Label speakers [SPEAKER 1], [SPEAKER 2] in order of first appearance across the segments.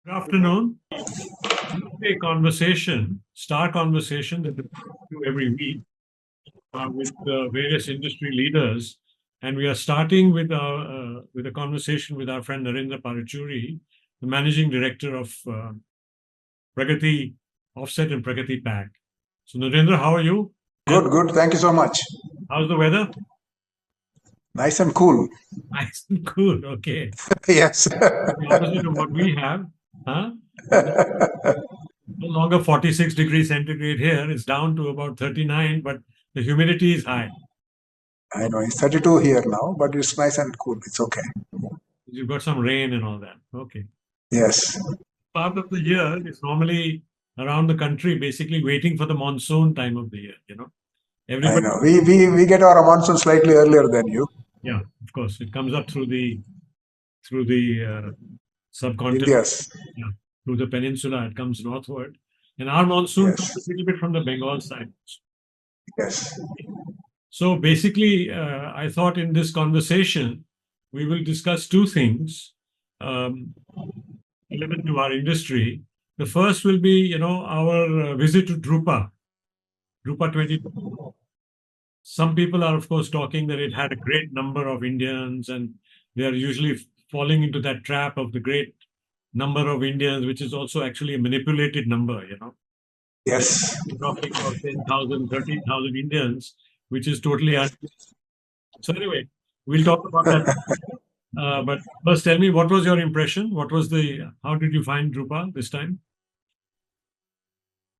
[SPEAKER 1] Good afternoon. A conversation, star conversation that we do every week with various industry leaders, and we are starting with a conversation with our friend Narendra Paruchuri, the managing director of Pragati Offset and Pragati Pack. So, Narendra, how are you?
[SPEAKER 2] Good, good. Thank you so much.
[SPEAKER 1] How's the weather?
[SPEAKER 2] Nice and cool.
[SPEAKER 1] Nice and cool. Okay.
[SPEAKER 2] Yes.
[SPEAKER 1] The opposite of what we have, huh? No longer 46 degrees centigrade here. It's down to about 39, but the humidity is high.
[SPEAKER 2] I know it's 32 here now, but it's nice and cool. It's okay.
[SPEAKER 1] You've got some rain and all that. Okay.
[SPEAKER 2] Yes.
[SPEAKER 1] Part of the year is normally around the country, basically waiting for the monsoon time of the year.
[SPEAKER 2] I
[SPEAKER 1] Everybody.
[SPEAKER 2] know. We get our monsoon slightly earlier than you.
[SPEAKER 1] Yeah, of course, it comes up through the subcontinent,
[SPEAKER 2] India's.
[SPEAKER 1] yeah, through the peninsula. It comes northward, and our monsoon comes
[SPEAKER 2] Yes.
[SPEAKER 1] a little bit from the Bengal side.
[SPEAKER 2] Yes.
[SPEAKER 1] So basically, I thought in this conversation, we will discuss two things um, relevant to our industry. The first will be, our visit to Drupa 20. Some people are, of course, talking that it had a great number of Indians, and they are usually falling into that trap of the great number of Indians, which is also actually a manipulated number.
[SPEAKER 2] Yes.
[SPEAKER 1] We're talking about 10,000, 13,000 Indians, which is totally. So anyway, we'll talk about that. But first, tell me, what was your impression? How did you find Drupa this time?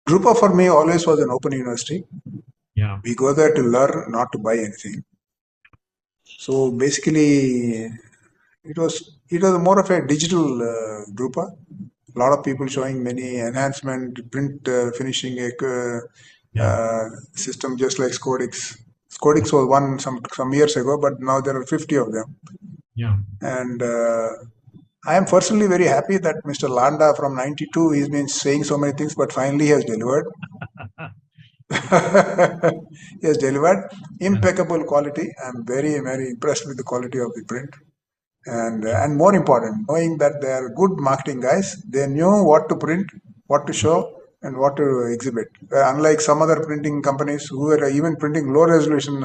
[SPEAKER 2] Drupa for me always was an open university.
[SPEAKER 1] Yeah,
[SPEAKER 2] We go there to learn, not to buy anything. So basically, it was more of a digital Drupa. A lot of people showing many enhancement, print finishing
[SPEAKER 1] yeah,
[SPEAKER 2] system just like Scodix. Scodix was one some years ago, but now there are 50 of them.
[SPEAKER 1] yeah,
[SPEAKER 2] And I am personally very happy that Mr. Landa from 92, he's been saying so many things, but finally he has delivered. He has delivered
[SPEAKER 1] yeah,
[SPEAKER 2] impeccable quality. I'm very, very impressed with the quality of the print. And more important, knowing that they are good marketing guys, they knew what to print, what to show, and what to exhibit. Unlike some other printing companies who are even printing low resolution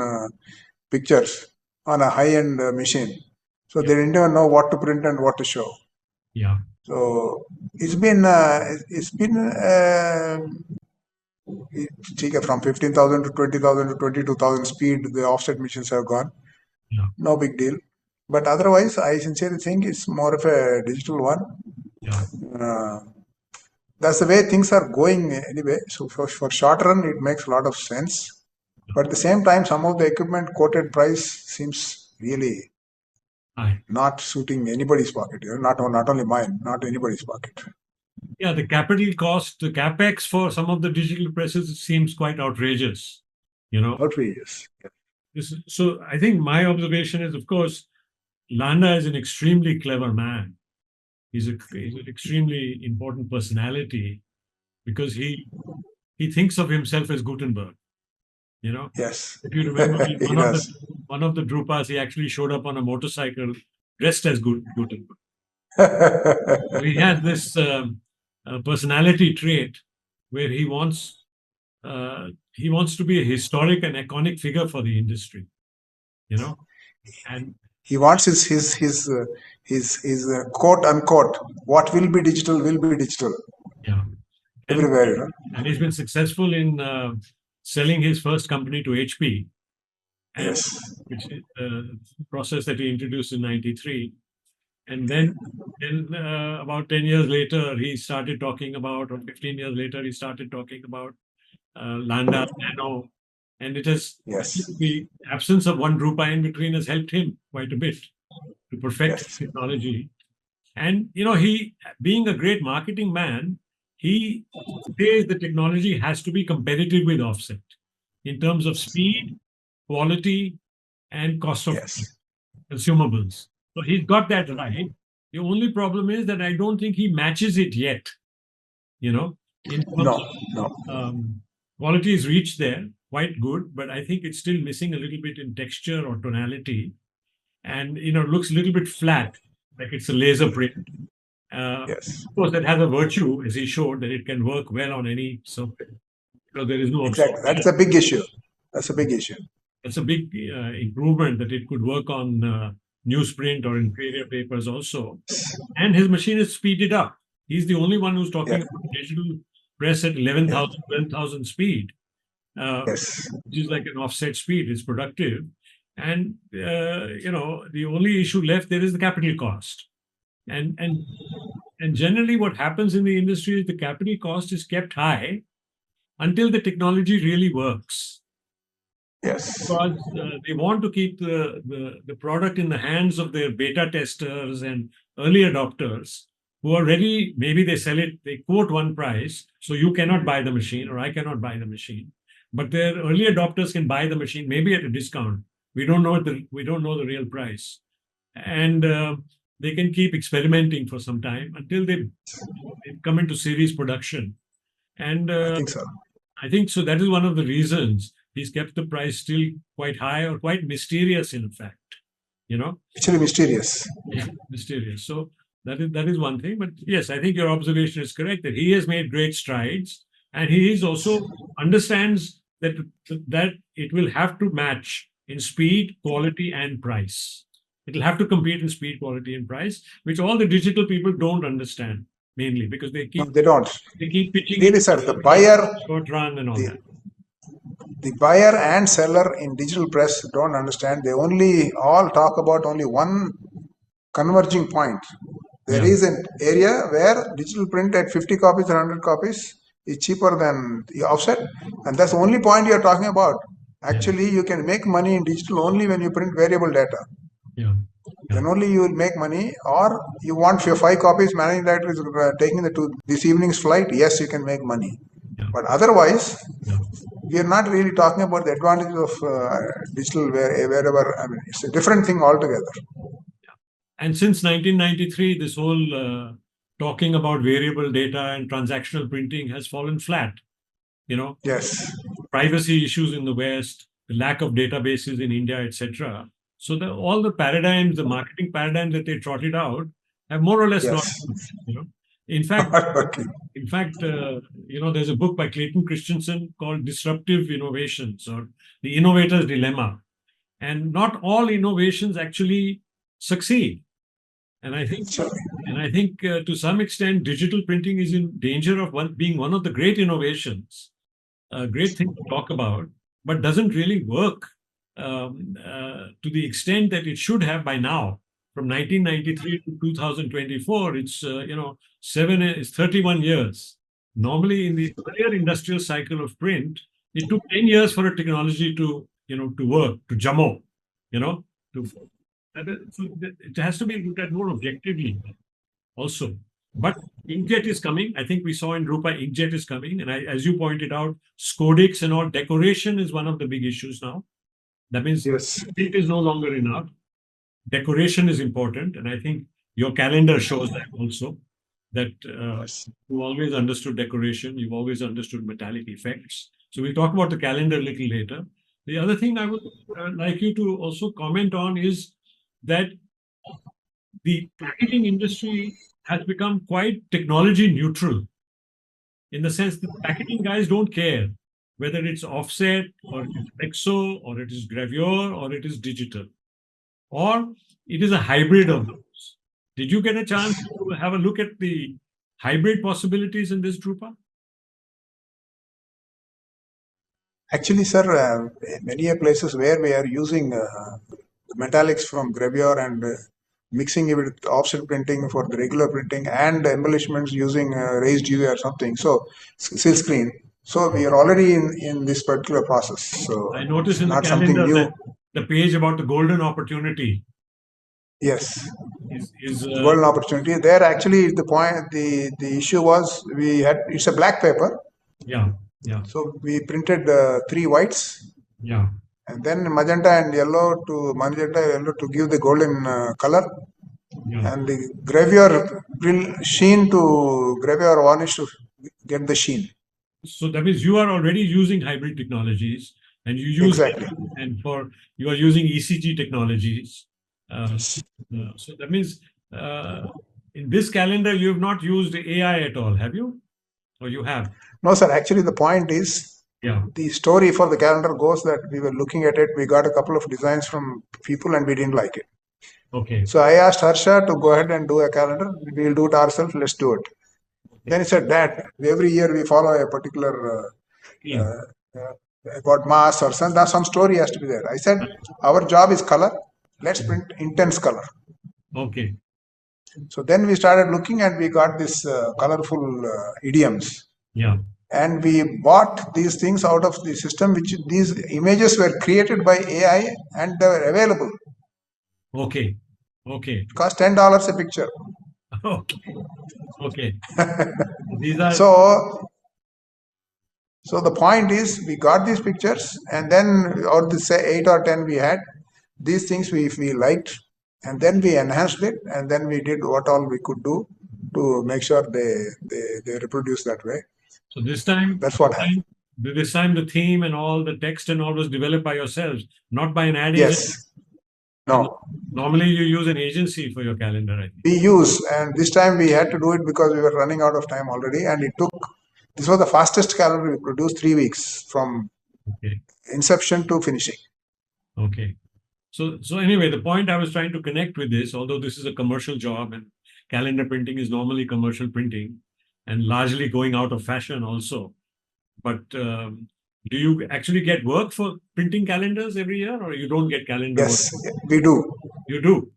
[SPEAKER 2] pictures on a high end machine, so
[SPEAKER 1] yeah,
[SPEAKER 2] they didn't even know what to print and what to show.
[SPEAKER 1] yeah,
[SPEAKER 2] So it's been from 15,000 to 20,000 to 22,000 speed. The offset machines have gone.
[SPEAKER 1] yeah,
[SPEAKER 2] No big deal. But otherwise, I sincerely think it's more of a digital one.
[SPEAKER 1] yeah,
[SPEAKER 2] Uh, that's the way things are going anyway. So for short run, it makes a lot of sense. But at the same time, some of the equipment quoted price seems really
[SPEAKER 1] Hi.
[SPEAKER 2] not suiting anybody's pocket. Not only mine, not anybody's pocket.
[SPEAKER 1] Yeah, the capital cost, the capex for some of the digital presses seems quite outrageous. You know,
[SPEAKER 2] Outrageous.
[SPEAKER 1] so I think my observation is, of course, Landa is an extremely clever man. He's an extremely important personality because he thinks of himself as Gutenberg. You know,
[SPEAKER 2] Yes,
[SPEAKER 1] if you remember, in
[SPEAKER 2] he does.
[SPEAKER 1] one of the Drupas, he actually showed up on a motorcycle dressed as Gutenberg. So he has this personality trait where he wants to be a historic and iconic figure for the industry. You know, and
[SPEAKER 2] He wants his quote unquote, what will be digital
[SPEAKER 1] yeah, and
[SPEAKER 2] everywhere.
[SPEAKER 1] and he's been successful in selling his first company to HP, and
[SPEAKER 2] Yes,
[SPEAKER 1] which is a process that he introduced in '93. And then about 10 years later, he started talking about, or 15 years later, he started talking about Landa Nano. And it has, I think
[SPEAKER 2] yes,
[SPEAKER 1] the absence of one Drupa in between has helped him quite a bit to perfect
[SPEAKER 2] yes,
[SPEAKER 1] technology. And, he, being a great marketing man, he says the technology has to be competitive with offset in terms of speed, quality, and cost of
[SPEAKER 2] yes.
[SPEAKER 1] consumables. So he's got that right. The only problem is that I don't think he matches it yet. You know, in terms
[SPEAKER 2] No, no.
[SPEAKER 1] of quality is reached there, quite good, but I think it's still missing a little bit in texture or tonality, and looks a little bit flat, like it's a laser print.
[SPEAKER 2] Yes.
[SPEAKER 1] Of course, that has a virtue, as he showed, that it can work well on any surface because there is no
[SPEAKER 2] Exactly. That's
[SPEAKER 1] absorption.
[SPEAKER 2] a big issue. That's a big issue.
[SPEAKER 1] That's a big improvement that it could work on newsprint or inferior papers also. And his machine is speeded up. He's the only one who's talking
[SPEAKER 2] Yeah.
[SPEAKER 1] about digital press at
[SPEAKER 2] Yeah.
[SPEAKER 1] 11,000, 12,000 speed,
[SPEAKER 2] Yes.
[SPEAKER 1] which is like an offset speed. It's productive. And, the only issue left there is the capital cost. And, and, and generally what happens in the industry is the capital cost is kept high until the technology really works.
[SPEAKER 2] Yes.
[SPEAKER 1] Because they want to keep the product in the hands of their beta testers and early adopters who are ready. Maybe they sell it, they quote one price, so you cannot buy the machine or I cannot buy the machine. But their early adopters can buy the machine, maybe at a discount. We don't know the real price, and they can keep experimenting for some time until they come into series production. And
[SPEAKER 2] I think so.
[SPEAKER 1] I think so. That is one of the reasons he's kept the price still quite high or quite mysterious, in fact.
[SPEAKER 2] Actually mysterious.
[SPEAKER 1] Yeah, mysterious. So that is one thing. But yes, I think your observation is correct that he has made great strides, and he is also understands that it will have to match in speed, quality, and price. It'll have to compete in speed, quality, and price, which all the digital people don't understand mainly because they
[SPEAKER 2] No,
[SPEAKER 1] keep
[SPEAKER 2] they don't.
[SPEAKER 1] they keep pitching
[SPEAKER 2] Really,
[SPEAKER 1] it
[SPEAKER 2] sir, the buyer,
[SPEAKER 1] short run and all
[SPEAKER 2] the,
[SPEAKER 1] that.
[SPEAKER 2] the buyer and seller in digital press don't understand. They only all talk about only one converging point. There
[SPEAKER 1] Yeah,
[SPEAKER 2] is an area where digital print at 50 copies or 100 copies is cheaper than the offset, and that's the only point you're talking about.
[SPEAKER 1] yeah,
[SPEAKER 2] Actually, you can make money in digital only when you print variable data.
[SPEAKER 1] yeah, yeah,
[SPEAKER 2] Then only you will make money, or you want your 5 copies. Managing director is taking this evening's flight. Yes, you can make money,
[SPEAKER 1] yeah,
[SPEAKER 2] but otherwise,
[SPEAKER 1] yeah.
[SPEAKER 2] we are not really talking about the advantages of digital wherever. I mean, it's a different thing altogether.
[SPEAKER 1] And since 1993, this whole talking about variable data and transactional printing has fallen flat. You know,
[SPEAKER 2] Yes,
[SPEAKER 1] privacy issues in the West, the lack of databases in India, etc. So all the paradigms, the marketing paradigms that they trotted out, have more or less not
[SPEAKER 2] yes,
[SPEAKER 1] worked. In fact,
[SPEAKER 2] not working.
[SPEAKER 1] in fact, there's a book by Clayton Christensen called Disruptive Innovations or The Innovator's Dilemma. And not all innovations actually succeed. And I think,
[SPEAKER 2] Sure.
[SPEAKER 1] to some extent, digital printing is in danger of being one of the great innovations, a great thing to talk about, but doesn't really work to the extent that it should have by now. From 1993 to 2024, it's 31 years. Normally, in the earlier industrial cycle of print, it took 10 years for a technology to work, to jummo, to so it has to be looked at more objectively also. But inkjet is coming. I think we saw in Drupa inkjet is coming. And as you pointed out, Scodix and all decoration is one of the big issues now. That means
[SPEAKER 2] Yes,
[SPEAKER 1] print is no longer enough. Decoration is important. And I think your calendar shows that also, that
[SPEAKER 2] yes.
[SPEAKER 1] you always understood decoration. You've always understood metallic effects. So we'll talk about the calendar a little later. The other thing I would like you to also comment on is that the packaging industry has become quite technology neutral in the sense that packaging guys don't care whether it's offset or it is exo or it is gravure or it is digital or it is a hybrid of those. Did you get a chance to have a look at the hybrid possibilities in this, Drupa?
[SPEAKER 2] Actually, sir, in many places where we are using metallics from gravure and mixing it with offset printing for the regular printing and embellishments using raised UV or something. So, silk screen. So, we are already in this particular process. So,
[SPEAKER 1] I noticed
[SPEAKER 2] it's
[SPEAKER 1] in the
[SPEAKER 2] not something
[SPEAKER 1] calendar
[SPEAKER 2] new.
[SPEAKER 1] that the page about the golden opportunity
[SPEAKER 2] Yes,
[SPEAKER 1] is
[SPEAKER 2] golden opportunity. There, actually, the point, the issue was we had it's a black paper.
[SPEAKER 1] yeah, yeah,
[SPEAKER 2] So, we printed 3 whites
[SPEAKER 1] yeah,
[SPEAKER 2] and then magenta and yellow to give the golden color,
[SPEAKER 1] yeah.
[SPEAKER 2] and the gravure sheen to gravure varnish to get the sheen.
[SPEAKER 1] So that means you are already using hybrid technologies, and
[SPEAKER 2] Exactly.
[SPEAKER 1] you are using ECG technologies. So that means, in this calendar, you have not used AI at all, have you? Or you have?
[SPEAKER 2] No, sir. Actually, the point is,
[SPEAKER 1] Yeah.
[SPEAKER 2] the story for the calendar goes that we were looking at it. We got a couple of designs from people and we didn't like it.
[SPEAKER 1] Okay.
[SPEAKER 2] So I asked Harsha to go ahead and do a calendar. We'll do it ourselves. Let's do it. Then he said, Dad, every year we follow a particular
[SPEAKER 1] Theme.
[SPEAKER 2] about mass or some story has to be there. I said, our job is color. Let's print intense color.
[SPEAKER 1] Okay.
[SPEAKER 2] So then we started looking and we got this colorful idioms.
[SPEAKER 1] Yeah.
[SPEAKER 2] And we bought these things out of the system, which these images were created by AI and they were available.
[SPEAKER 1] Okay. Okay.
[SPEAKER 2] It cost $10 a picture.
[SPEAKER 1] Okay. Okay. These are
[SPEAKER 2] So the point is, we got these pictures, and then out of the say 8 or 10 we had, these things we liked, and then we enhanced it, and then we did what all we could do to make sure they reproduce that way.
[SPEAKER 1] so this time.
[SPEAKER 2] That's what happened.
[SPEAKER 1] This time the theme and all the text and all was developed by yourselves, not by an ad agency.
[SPEAKER 2] Yes. No.
[SPEAKER 1] Normally you use an agency for your calendar, I think.
[SPEAKER 2] We use, and this time we had to do it because we were running out of time already, and this was the fastest calendar we produced, 3 weeks from
[SPEAKER 1] Okay.
[SPEAKER 2] inception to finishing.
[SPEAKER 1] Okay. So anyway, the point I was trying to connect with this, although this is a commercial job and calendar printing is normally commercial printing and largely going out of fashion also. But do you actually get work for printing calendars every year, or you don't get calendar
[SPEAKER 2] Yes,
[SPEAKER 1] work?
[SPEAKER 2] we do.
[SPEAKER 1] You do.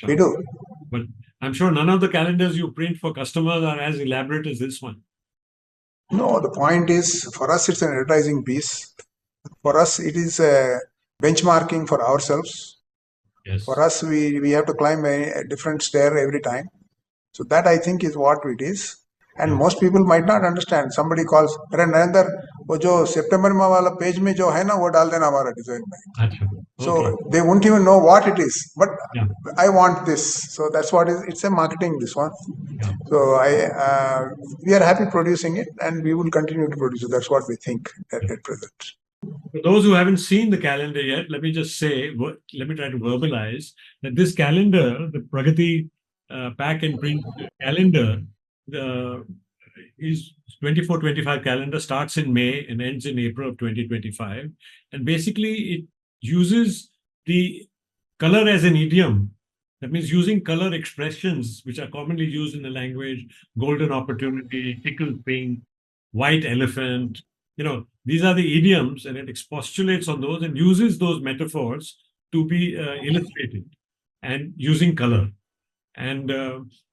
[SPEAKER 2] We do.
[SPEAKER 1] But I'm sure none of the calendars you print for customers are as elaborate as this one.
[SPEAKER 2] No, the point is, for us, it's an advertising piece. For us, it is a benchmarking for ourselves.
[SPEAKER 1] Yes.
[SPEAKER 2] For us, we have to climb a different stair every time. So that I think is what it is. And most people might not understand. Somebody calls, अरे नरेंद्र वो जो सितंबर में वाला page में जो है ना वो डाल देना हमारा डिजाइन में.
[SPEAKER 1] Achha.
[SPEAKER 2] So
[SPEAKER 1] Okay.
[SPEAKER 2] they won't even know what it is. But
[SPEAKER 1] Yeah.
[SPEAKER 2] I want this. So that's what it's a marketing, this one.
[SPEAKER 1] Yeah.
[SPEAKER 2] So we are happy producing it, and we will continue to produce it. That's what we think at present.
[SPEAKER 1] For those who haven't seen the calendar yet, let me just say, let me try to verbalize that this calendar, the Pragati pack and print calendar, is 24-25 calendar, starts in May and ends in April of 2025. And basically, it uses the color as an idiom. That means using color expressions, which are commonly used in the language, golden opportunity, tickled pink, white elephant. These are the idioms, and it expostulates on those and uses those metaphors to be illustrated and using color. And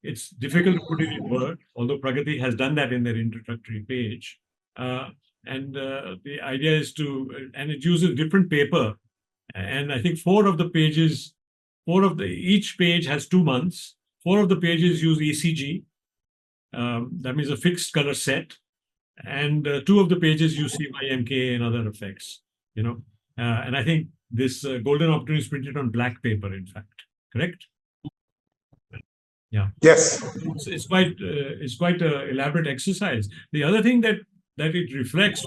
[SPEAKER 1] it's difficult to put it in words, although Pragati has done that in their introductory page. And the idea is and it uses different paper. And I think each page has 2 months. 4 of the pages use ECG. That means a fixed color set. And 2 of the pages use CYMK and other effects, and I think this golden opportunity is printed on black paper, in fact, correct? Yeah.
[SPEAKER 2] Yes.
[SPEAKER 1] It's quite an elaborate exercise. The other thing that it reflects,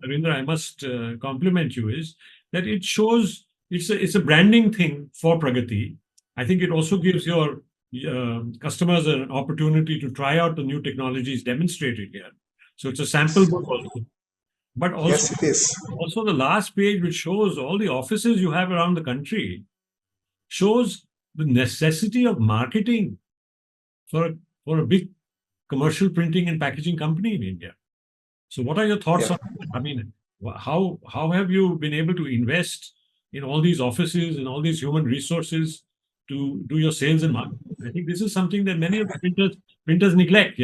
[SPEAKER 1] Narendra, I must compliment you, is that it shows it's a branding thing for Pragati. I think it also gives your customers an opportunity to try out the new technologies demonstrated here. So it's a sample book also. But also,
[SPEAKER 2] yes, it is.
[SPEAKER 1] Also, the last page, which shows all the offices you have around the country, shows the necessity of marketing for a big commercial printing and packaging company in India. So what are your thoughts on that? I mean, how have you been able to invest in all these offices and all these human resources to do your sales and marketing? I think this is something that many of the printers neglect,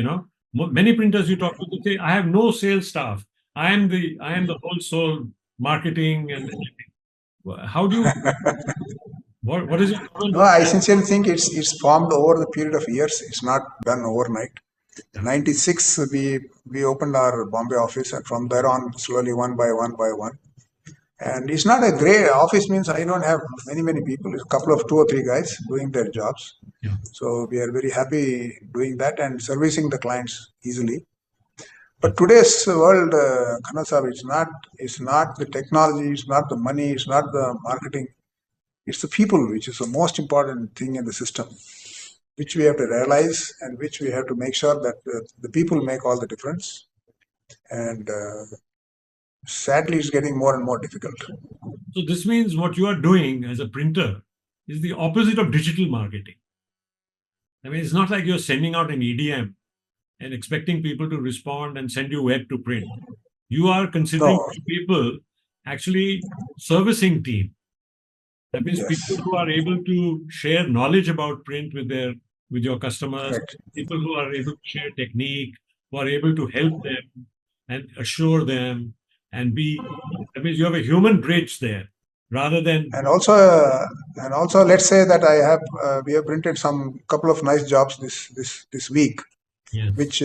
[SPEAKER 1] Many printers you talk to, they say, I have no sales staff. I am the whole soul marketing and everything. How do you what is it?
[SPEAKER 2] No, I sincerely think it's formed over the period of years. It's not done overnight. In 96 we opened our Bombay office, and from there on slowly one by one. And it's not a great office, means I don't have many people. It's a couple of 2 or 3 guys doing their jobs.
[SPEAKER 1] Yeah.
[SPEAKER 2] So we are very happy doing that and servicing the clients easily. But today's world, Khanna Sahab, it's not the technology, it's not the money, it's not the marketing. It's the people which is the most important thing in the system. which we have to realize and which we have to make sure that the people make all the difference. And sadly, it's getting more and more difficult.
[SPEAKER 1] So this means what you are doing as a printer is the opposite of digital marketing. I mean, it's not like you're sending out an EDM and expecting people to respond and send you web to print. You are considering
[SPEAKER 2] No,
[SPEAKER 1] people actually servicing team. That means people
[SPEAKER 2] yes,
[SPEAKER 1] who are able to share knowledge about print with your customers,
[SPEAKER 2] correct.
[SPEAKER 1] people who are able to share technique, who are able to help them and assure them and be. That means you have a human bridge there rather than
[SPEAKER 2] And also, let's say that we have printed some couple of nice jobs this week,
[SPEAKER 1] yes,
[SPEAKER 2] which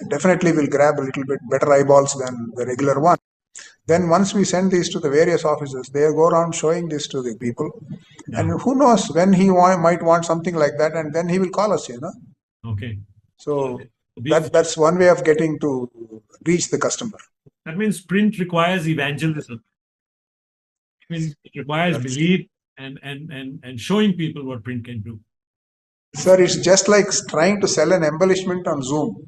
[SPEAKER 2] definitely will grab a little bit better eyeballs than the regular one. Then once we send these to the various offices, they go around showing this to the people,
[SPEAKER 1] yeah,
[SPEAKER 2] and who knows when might want something like that, and then he will call us.
[SPEAKER 1] okay. So
[SPEAKER 2] So
[SPEAKER 1] these
[SPEAKER 2] that's one way of getting to reach the customer.
[SPEAKER 1] that means print requires evangelism. I mean, it requires
[SPEAKER 2] That's,
[SPEAKER 1] belief and showing people what print can do.
[SPEAKER 2] sir, it's just like trying to sell an embellishment on Zoom.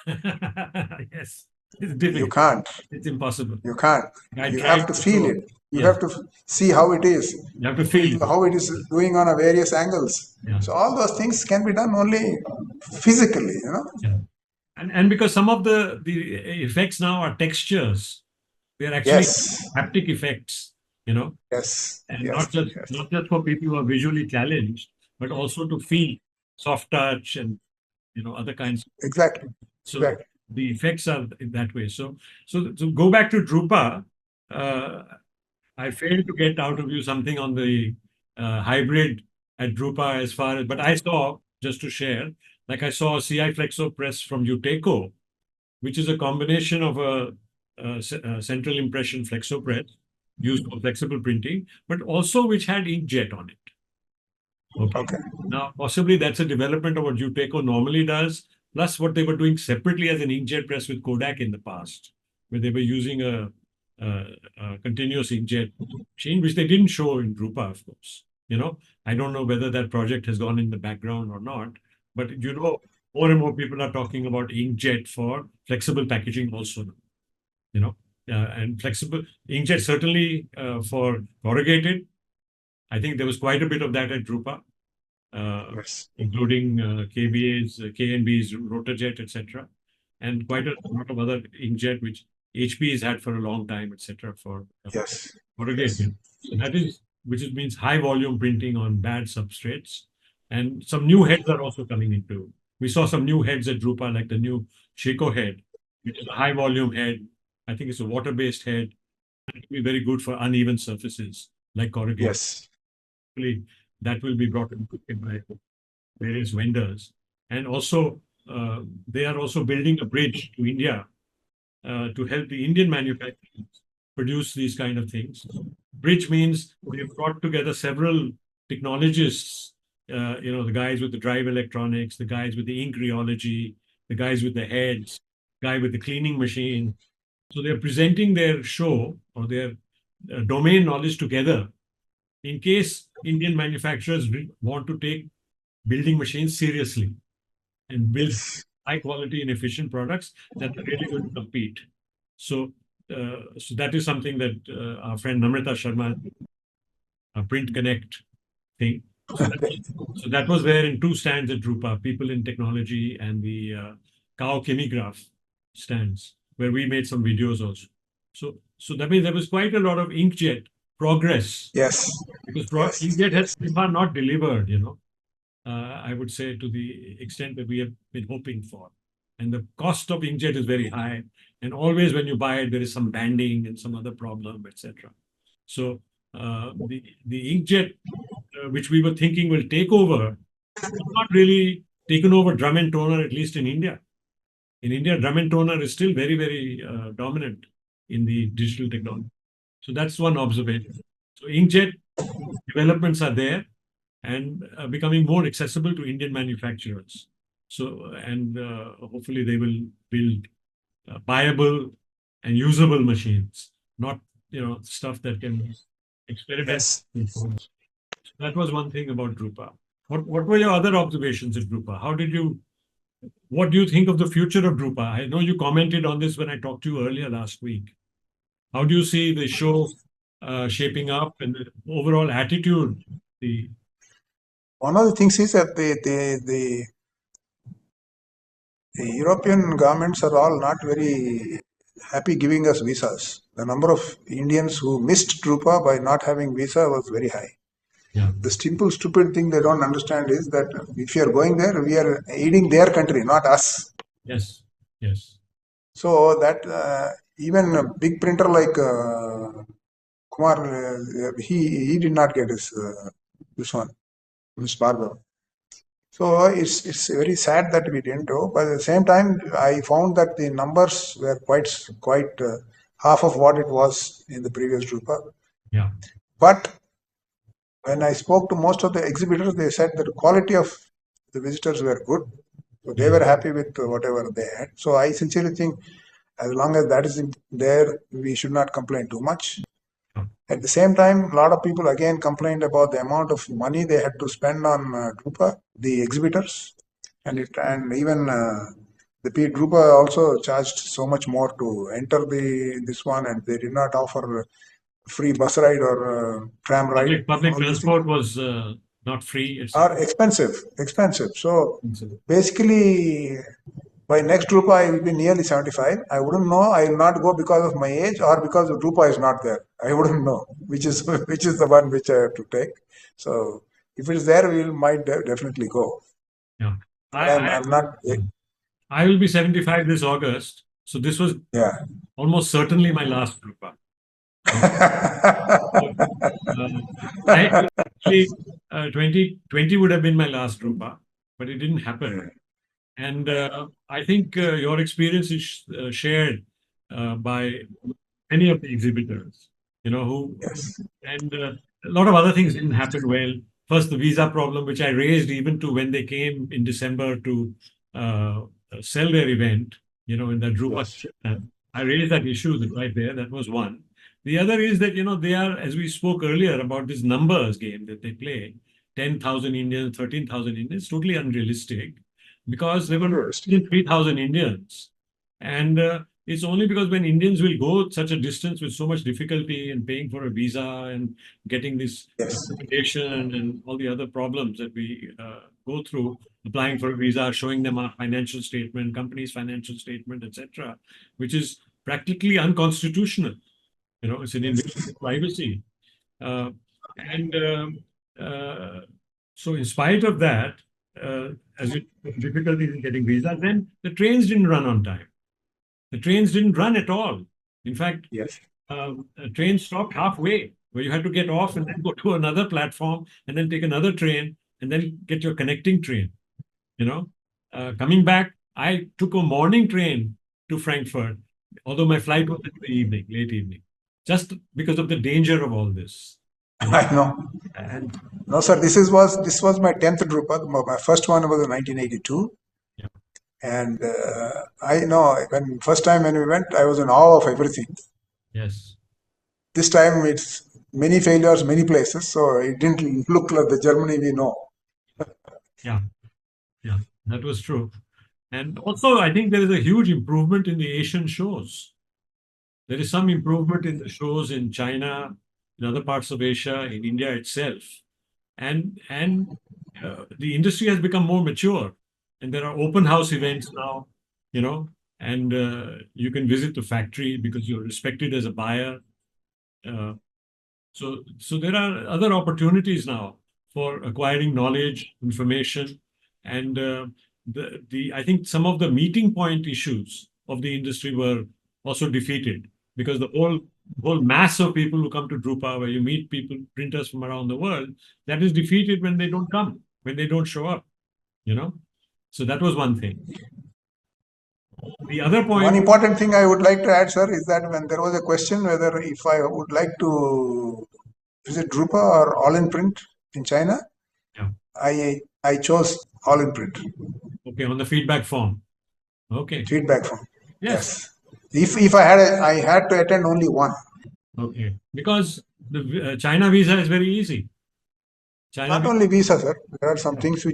[SPEAKER 1] Yes, it's
[SPEAKER 2] You
[SPEAKER 1] difficult.
[SPEAKER 2] can't.
[SPEAKER 1] It's impossible.
[SPEAKER 2] You can't.
[SPEAKER 1] I
[SPEAKER 2] You have
[SPEAKER 1] tried
[SPEAKER 2] to
[SPEAKER 1] to
[SPEAKER 2] feel
[SPEAKER 1] show.
[SPEAKER 2] it. You
[SPEAKER 1] Yes,
[SPEAKER 2] have to see how it is,
[SPEAKER 1] you have to feel.
[SPEAKER 2] how it is doing on a various angles.
[SPEAKER 1] Yeah,
[SPEAKER 2] So all those things can be done only physically.
[SPEAKER 1] yeah. And because some of the effects now are textures, they are actually
[SPEAKER 2] Yes,
[SPEAKER 1] haptic effects. You know,
[SPEAKER 2] yes,
[SPEAKER 1] and
[SPEAKER 2] yes, yes.
[SPEAKER 1] not just for people who are visually challenged, but also to feel soft touch and other kinds.
[SPEAKER 2] Exactly,
[SPEAKER 1] So
[SPEAKER 2] exactly.
[SPEAKER 1] the effects are in that way. So to go back to Drupa, uh, I failed to get out of you something on the hybrid at Drupa as far as, but I saw, just to share, like I saw a CI Flexo press from Uteco, which is a combination of a central impression flexo press used for flexible printing, but also which had inkjet on it. Okay.
[SPEAKER 2] Okay.
[SPEAKER 1] Now, possibly that's a development of what Uteco normally does, plus what they were doing separately as an inkjet press with Kodak in the past, where they were using a continuous inkjet machine, which they didn't show in Drupa, of course. I don't know whether that project has gone in the background or not, but more and more people are talking about inkjet for flexible packaging also. And flexible inkjet certainly for corrugated. I think there was quite a bit of that at Drupa,
[SPEAKER 2] Yes.
[SPEAKER 1] including KBA's, KNB's Rotorjet, etc., and quite a lot of other inkjet which HP has had for a long time, etc., for
[SPEAKER 2] Yes. Yes.
[SPEAKER 1] corrugated. So that is which means high volume printing on bad substrates, and some new heads are also coming into. We saw some new heads at Drupa, like the new Shako head, which is a high volume head. I think it's a water based head. It will be very good for uneven surfaces like corrugated.
[SPEAKER 2] Yes.
[SPEAKER 1] Hopefully, that will be brought in by various vendors. And also, they are also building a bridge to India to help the Indian manufacturers produce these kind of things. Bridge means they've brought together several technologists, the guys with the drive electronics, the guys with the ink rheology, the guys with the heads, guy with the cleaning machine. So they're presenting their show or their domain knowledge together in case Indian manufacturers want to take building machines seriously and build
[SPEAKER 2] Yes.
[SPEAKER 1] high quality and efficient products that are really going to compete. So that is something that our friend Namrata Sharma, Print Connect thing. So that was there in two stands at Drupa, people in technology and the cow chemigraph stands, where we made some videos also. So that means there was quite a lot of inkjet progress
[SPEAKER 2] Yes.
[SPEAKER 1] because
[SPEAKER 2] Yes.
[SPEAKER 1] inkjet has
[SPEAKER 2] Yes.
[SPEAKER 1] so far not delivered, I would say to the extent that we have been hoping for. And the cost of inkjet is very high. And always when you buy it, there is some banding and some other problem, etc. So the inkjet, which we were thinking will take over, has not really taken over drum and toner, at least in India. In India, drum and toner is still very, very dominant in the digital technology. So that's one observation. So inkjet developments are there and becoming more accessible to Indian manufacturers. So, and hopefully they will build buyable and usable machines, not stuff that can experiment.
[SPEAKER 2] Yes.
[SPEAKER 1] So that was one thing about Drupa. What were your other observations at Drupa? What do you think of the future of Drupa? I know you commented on this when I talked to you earlier last week. How do you see the show shaping up and the overall attitude? The
[SPEAKER 2] One of the things is that the European governments are all not very happy giving us visas. The number of Indians who missed Drupa by not having visa was very high.
[SPEAKER 1] Yeah.
[SPEAKER 2] The simple, stupid thing they don't understand is that if you are going there, we are aiding their country, not us.
[SPEAKER 1] Yes. Yes.
[SPEAKER 2] So that even a big printer like Kumar, he did not get his this one, Miss Bhargav. So it's very sad that we didn't do. But at the same time, I found that the numbers were quite half of what it was in the previous Drupa.
[SPEAKER 1] Yeah.
[SPEAKER 2] But when I spoke to most of the exhibitors, they said that the quality of the visitors were good. So they were happy with whatever they had. So I sincerely think as long as that is there, we should not complain too much. At the same time, a lot of people again complained about the amount of money they had to spend on Drupa, the exhibitors, and even the Drupa also charged so much more to enter this one, and they did not offer free bus ride or tram ride.
[SPEAKER 1] Public
[SPEAKER 2] All these things
[SPEAKER 1] transport was not free. It's
[SPEAKER 2] are expensive. So
[SPEAKER 1] expensive.
[SPEAKER 2] basically, by next Drupa, I will be nearly 75. I wouldn't know. I will not go because of my age or because the Drupa is not there. I wouldn't know which is which is the one which I have to take. So if it is there, we might definitely go.
[SPEAKER 1] Yeah.
[SPEAKER 2] But I'm not.
[SPEAKER 1] I will be 75 this August. So this was
[SPEAKER 2] Yeah.
[SPEAKER 1] almost certainly my last Drupa. I actually 2020 would have been my last Drupa, but it didn't happen. And I think your experience is shared by many of the exhibitors, who,
[SPEAKER 2] Yes.
[SPEAKER 1] and a lot of other things didn't happen well. First, the visa problem, which I raised even to when they came in December to uh, sell their event, in the Drupa.
[SPEAKER 2] Yes.
[SPEAKER 1] I raised that issue right there. That was one. The other is that, they are, as we spoke earlier about this numbers game that they play, 10,000 Indians, 13,000 Indians, totally unrealistic because there were 3,000 Indians. And it's only because when Indians will go such a distance with so much difficulty and paying for a visa and getting this
[SPEAKER 2] Yes.
[SPEAKER 1] accommodation and all the other problems that we go through, applying for a visa, showing them our financial statement, company's financial statement, etc., which is practically unconstitutional. It's an invasion of privacy. Uh, and uh, so, in spite of that, as it difficulties in getting visas, then the trains didn't run on time. The trains didn't run at all. In fact,
[SPEAKER 2] Yes.
[SPEAKER 1] a train stopped halfway, where you had to get off and then go to another platform and then take another train and then get your connecting train. Coming back, I took a morning train to Frankfurt, although my flight was in the evening, late evening, just because of the danger of all this.
[SPEAKER 2] I know.
[SPEAKER 1] And
[SPEAKER 2] No, sir. This was my 10th Drupa. My first one was in 1982.
[SPEAKER 1] yeah,
[SPEAKER 2] And I know when first time when we went, I was in awe of everything.
[SPEAKER 1] yes,
[SPEAKER 2] This time it's many failures, many places, so it didn't look like the Germany we know.
[SPEAKER 1] yeah, yeah, that was true. And also, I think there is a huge improvement in the Asian shows. There is some improvement in the shows in China, in other parts of Asia, in India itself, and the industry has become more mature, and there are open house events now, and you can visit the factory because you're respected as a buyer. Uh, so there are other opportunities now for acquiring knowledge, information, and the I think some of the meeting point issues of the industry were also defeated because the whole mass of people who come to Drupa, where you meet people, printers from around the world, that is defeated when they don't come, when they don't show up. So that was one thing. The other
[SPEAKER 2] One
[SPEAKER 1] point,
[SPEAKER 2] important thing I would like to add, sir, is that when there was a question whether if I would like to visit Drupa or all in print in China,
[SPEAKER 1] yeah,
[SPEAKER 2] I chose all in print.
[SPEAKER 1] okay, on the feedback form. Okay,
[SPEAKER 2] Feedback form.
[SPEAKER 1] yes,
[SPEAKER 2] Yes. If I had to attend only one.
[SPEAKER 1] okay, because the China visa is very easy. China.
[SPEAKER 2] Not only visa, sir. There are some things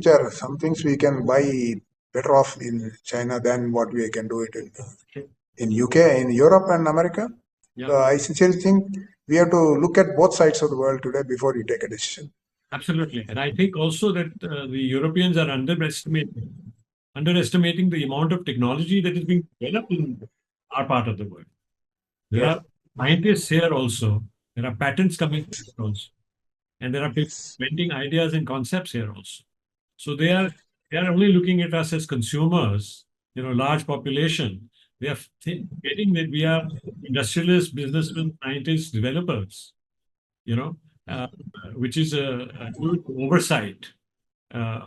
[SPEAKER 2] we can buy better off in China than what we can do it in UK, in Europe and America.
[SPEAKER 1] Yeah.
[SPEAKER 2] So I sincerely think we have to look at both sides of the world today before you take a decision.
[SPEAKER 1] Absolutely. And I think also that the Europeans are underestimating the amount of technology that is being developed in our part of the world. There
[SPEAKER 2] Yes.
[SPEAKER 1] are scientists here also. There are patents coming also. And there are people inventing ideas and concepts here also. So they are only looking at us as consumers, large population. They are getting that we are industrialists, businessmen, scientists, developers, you know, uh, which is a huge oversight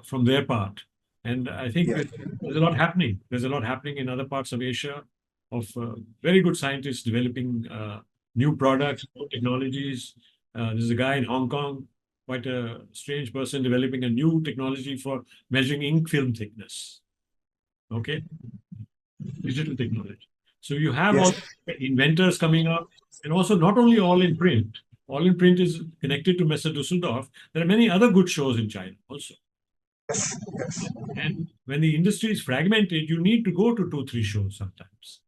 [SPEAKER 1] from their part. And I think
[SPEAKER 2] Yes.
[SPEAKER 1] there's a lot happening. There's a lot happening in other parts of Asia of very good scientists developing new products, new technologies. There's a guy in Hong Kong, quite a strange person, developing a new technology for measuring ink film thickness. Okay, digital technology. So you have all
[SPEAKER 2] Yes.
[SPEAKER 1] inventors coming up, and also not only All in Print. All in Print is connected to Messe Dusseldorf. There are many other good shows in China also.
[SPEAKER 2] Yes. Yes.
[SPEAKER 1] And when the industry is fragmented, you need to go to two, three shows sometimes.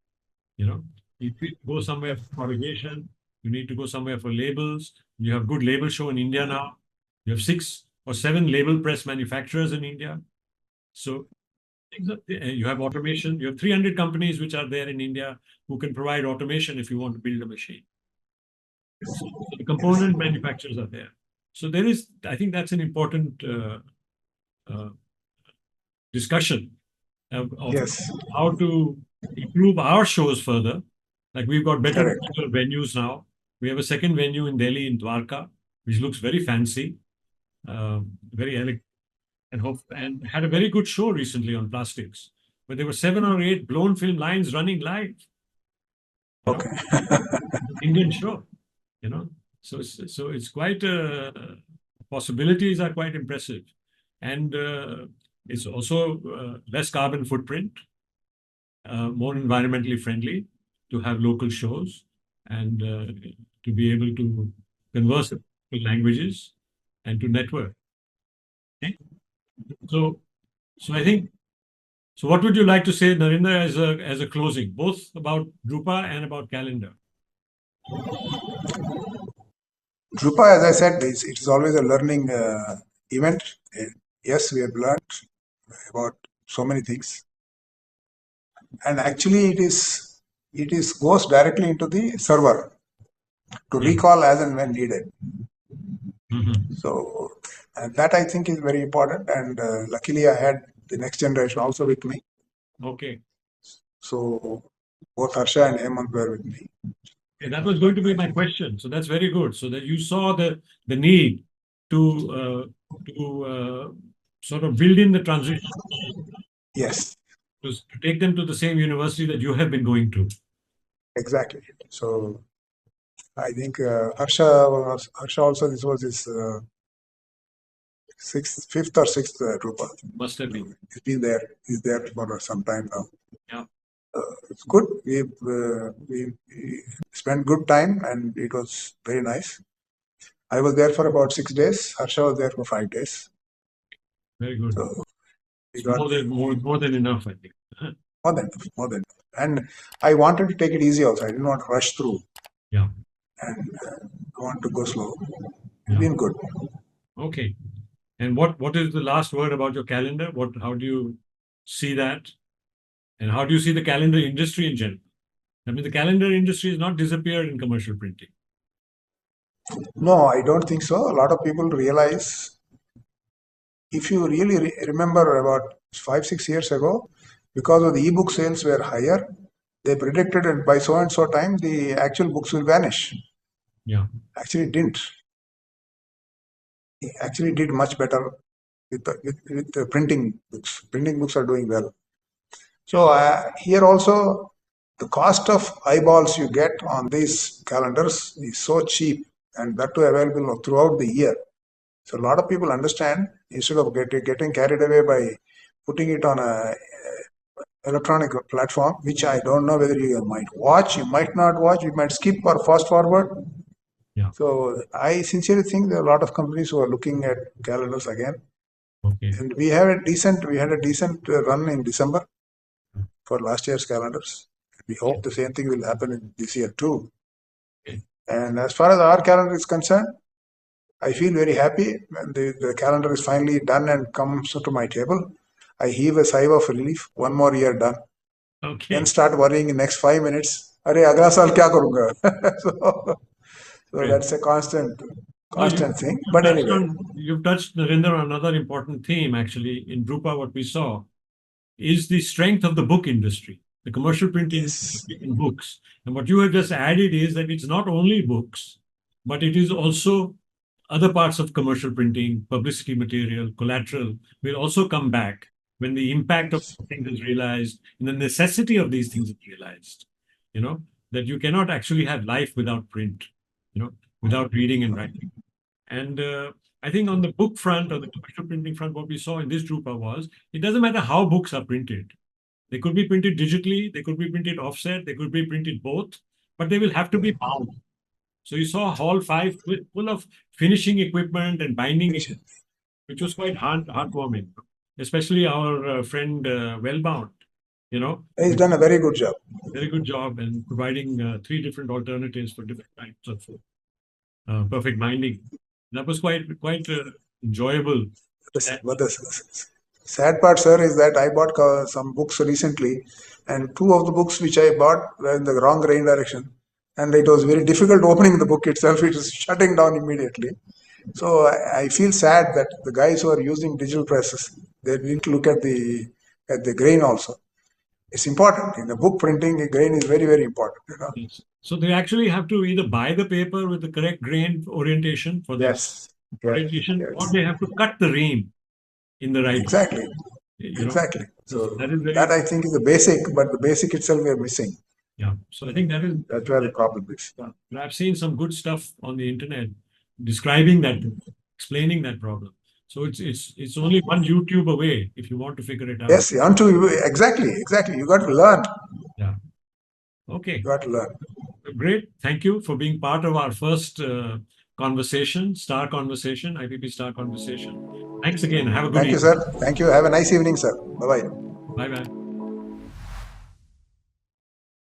[SPEAKER 1] You know, if you go somewhere for propagation, you need to go somewhere for labels. You have good label show in India now. You have 6 or 7 label press manufacturers in India. So you have automation. You have 300 companies which are there in India who can provide automation if you want to build a machine. So the component manufacturers are there. So there is, I think that's an important uh, discussion of
[SPEAKER 2] Yes.
[SPEAKER 1] how to improve our shows further. Like we've got better
[SPEAKER 2] Correct.
[SPEAKER 1] venues now. We have a second venue in Delhi in Dwarka, which looks very fancy, very elegant, and had a very good show recently on plastics, where there were 7 or 8 blown film lines running live.
[SPEAKER 2] Okay.
[SPEAKER 1] Indian show, you know. So it's quite possibilities are quite impressive, and it's also less carbon footprint, more environmentally friendly to have local shows and to be able to converse with languages and to network. Okay? So, so I think. So, what would you like to say, Narendra, as a closing, both about Drupa and about calendar?
[SPEAKER 2] Drupa, as I said, it is always a learning event. Yes, we have learned about so many things, and actually, it is goes directly into the server to
[SPEAKER 1] Yeah.
[SPEAKER 2] recall as and when needed.
[SPEAKER 1] Mhm.
[SPEAKER 2] So, and that I think is very important. And luckily, I had the next generation also with me.
[SPEAKER 1] Okay.
[SPEAKER 2] So both Harsha and Hemant were with me.
[SPEAKER 1] Okay, that was going to be my question. So that's very good. So that you saw the need to sort of build in the transition
[SPEAKER 2] Yes,
[SPEAKER 1] to take them to the same university that you have been going to.
[SPEAKER 2] exactly. So I think Harsha also, this was his fifth or sixth Drupa.
[SPEAKER 1] Must have been.
[SPEAKER 2] He's there for some time now.
[SPEAKER 1] Yeah.
[SPEAKER 2] It's good. We spent good time and it was very nice. I was there for about 6 days. Harsha was there for 5 days.
[SPEAKER 1] Very good.
[SPEAKER 2] So we
[SPEAKER 1] It's
[SPEAKER 2] got
[SPEAKER 1] more than enough, I think.
[SPEAKER 2] more than. And I wanted to take it easy also. I didn't want to rush through
[SPEAKER 1] Yeah.
[SPEAKER 2] and want to go slow. It's
[SPEAKER 1] Yeah.
[SPEAKER 2] been good.
[SPEAKER 1] Okay. And what is the last word about your calendar? How do you see that? And how do you see the calendar industry in general? I mean, the calendar industry has not disappeared in commercial printing.
[SPEAKER 2] No, I don't think so. A lot of people realize if you really remember about 5, 6 years ago, because of the e-book sales were higher, they predicted that by so and so time the actual books will vanish.
[SPEAKER 1] Yeah.
[SPEAKER 2] Actually, it didn't. It actually did much better with the printing books. Printing books are doing well. So here also, the cost of eyeballs you get on these calendars is so cheap, and that too available throughout the year. So a lot of people understand instead of getting carried away by putting it on a electronic platform, which I don't know whether you might watch, you might not watch, you might skip or fast forward.
[SPEAKER 1] Yeah.
[SPEAKER 2] So I sincerely think there are a lot of companies who are looking at calendars again.
[SPEAKER 1] Okay.
[SPEAKER 2] And we had a decent run in December for last year's calendars. We hope the same thing will happen in this year too.
[SPEAKER 1] Okay.
[SPEAKER 2] And as far as our calendar is concerned, I feel very happy when the calendar is finally done and comes to my table. I heave a sigh of relief. One more year done. Then
[SPEAKER 1] Okay.
[SPEAKER 2] start worrying in next 5 minutes. अरे अगला साल क्या करूँगा? So
[SPEAKER 1] Great.
[SPEAKER 2] that's a constant
[SPEAKER 1] No,
[SPEAKER 2] constant thing. But anyway,
[SPEAKER 1] you've touched, Narendra, on another important theme actually in Drupa. What we saw is the strength of the book industry, the commercial printing
[SPEAKER 2] yes,
[SPEAKER 1] in books. And what you have just added is that it's not only books, but it is also other parts of commercial printing, publicity material, collateral will also come back when the impact of
[SPEAKER 2] yes,
[SPEAKER 1] things is realized and the necessity of these things is realized. You know, that you cannot actually have life without print, without reading and writing. And I think on the book front or the commercial printing front, what we saw in this Drupa was it doesn't matter how books are printed. They could be printed digitally, they could be printed offset, they could be printed both, but they will have to be bound. So you saw Hall 5 full of finishing equipment and binding
[SPEAKER 2] finish it.
[SPEAKER 1] equipment, which was quite heartwarming, especially our friend Wellbound,
[SPEAKER 2] He's
[SPEAKER 1] with
[SPEAKER 2] done a very good job.
[SPEAKER 1] very good job in providing three different alternatives for different types of perfect binding. That was quite enjoyable.
[SPEAKER 2] But the sad part, sir, is that I bought some books recently, and two of the books which I bought were in the wrong grain direction, and it was very difficult opening the book itself. It was shutting down immediately. So I feel sad that the guys who are using digital presses, they need to look at the grain also. It's important in the book printing. The grain is very very important.
[SPEAKER 1] Yes. So they actually have to either buy the paper with the correct grain orientation for the
[SPEAKER 2] Yes, yes,
[SPEAKER 1] orientation, or
[SPEAKER 2] yes.
[SPEAKER 1] they have to cut the ream in the right way.
[SPEAKER 2] Exactly,
[SPEAKER 1] You know,
[SPEAKER 2] exactly.
[SPEAKER 1] so
[SPEAKER 2] So
[SPEAKER 1] that is
[SPEAKER 2] that
[SPEAKER 1] very,
[SPEAKER 2] I think is the basic, but the basic itself we are missing.
[SPEAKER 1] yeah. So I think that is
[SPEAKER 2] That's where the problem is.
[SPEAKER 1] yeah. But I've seen some good stuff on the internet describing that, explaining that problem. So it's only one YouTube away if you want to figure it out.
[SPEAKER 2] Yes, unto exactly, exactly. You got to learn.
[SPEAKER 1] Yeah. Okay.
[SPEAKER 2] You got to learn.
[SPEAKER 1] Great. Thank you for being part of our first conversation, Star Conversation, IPP Star Conversation. Thanks again. Have a good
[SPEAKER 2] Thank you,
[SPEAKER 1] evening.
[SPEAKER 2] sir. Thank you. Have a nice evening, sir. Bye bye.
[SPEAKER 1] Bye bye.